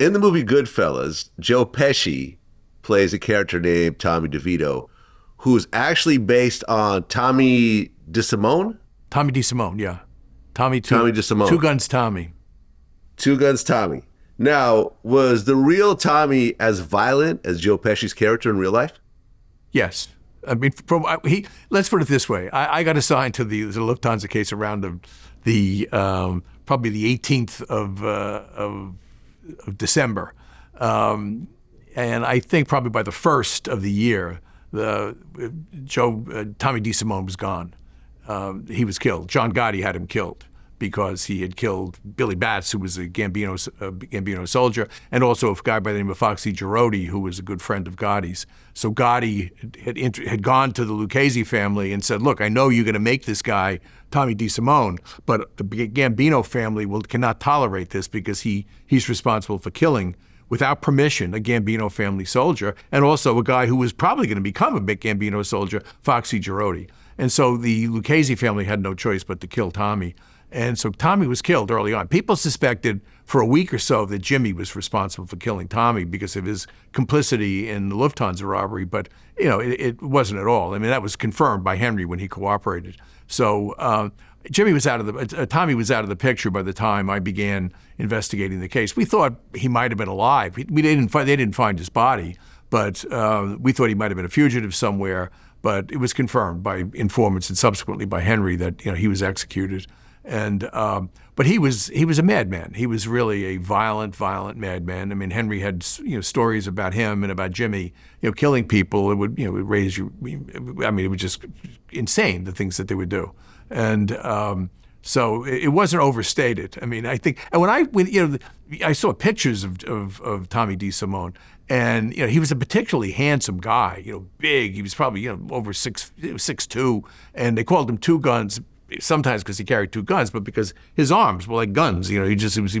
In the movie Goodfellas, Joe Pesci plays a character named Tommy DeVito, who's actually based on Tommy DeSimone. Tommy DeSimone, yeah. Tommy DeSimone. Two Guns Tommy. Two Guns Tommy. Now, was the real Tommy as violent as Joe Pesci's character in real life? Yes. I mean, let's put it this way. I got assigned to the Lufthansa case around the probably the 18th of December. And I think probably by the 1st of the year, Tommy DeSimone was gone. He was killed. John Gotti had him killed because he had killed Billy Batts, who was a Gambino soldier, and also a guy by the name of Foxy Gerardi, who was a good friend of Gotti's. So Gotti had gone to the Lucchese family and said, look, I know you're going to make this guy Tommy DeSimone, but the Gambino family cannot tolerate this because he's responsible for killing, without permission, a Gambino family soldier, and also a guy who was probably going to become a big Gambino soldier, Foxy Gerardi. And so the Lucchese family had no choice but to kill Tommy. And so Tommy was killed early on. People suspected for a week or so that Jimmy was responsible for killing Tommy because of his complicity in the Lufthansa robbery, but it wasn't at all. I mean, that was confirmed by Henry when he cooperated. So Tommy was out of the picture by the time I began investigating the case. We thought he might have been alive. They didn't find his body, but we thought he might have been a fugitive somewhere. But it was confirmed by informants and subsequently by Henry that he was executed. And but he was a madman. He was really a violent madman. I mean, Henry had stories about him and about Jimmy, killing people. It would raise you. I mean, it was just insane, the things that they would do. And so it wasn't overstated. I mean, I think, and when I saw pictures of Tommy DeSimone, and he was a particularly handsome guy. Big. He was probably over 6'2", and they called him Two Guns. Sometimes because he carried two guns, but because his arms were like guns. He was a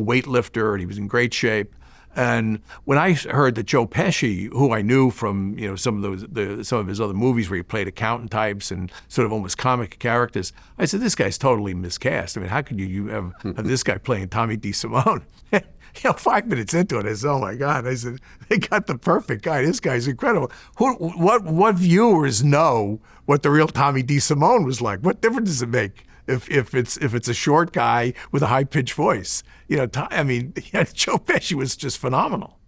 weightlifter and he was in great shape. And when I heard that Joe Pesci, who I knew from some of his other movies where he played accountant types and sort of almost comic characters, I said, this guy's totally miscast. I mean, how could you have this guy playing Tommy DeSimone? 5 minutes into it, I said, oh my God. I said, they got the perfect guy. This guy's incredible. What viewers know what the real Tommy DeSimone was like? What difference does it make if it's a short guy with a high-pitched voice? Joe Pesci was just phenomenal.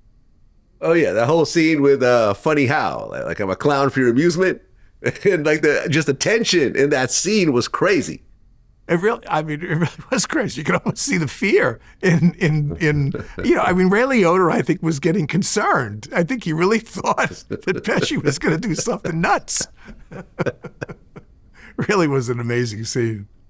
Oh yeah, that whole scene with Funny How, like I'm a clown for your amusement, and like the tension in that scene was crazy. It really was crazy. You could almost see the fear in Ray Liotta, I think, was getting concerned. I think he really thought that Pesci was going to do something nuts. Really was an amazing scene.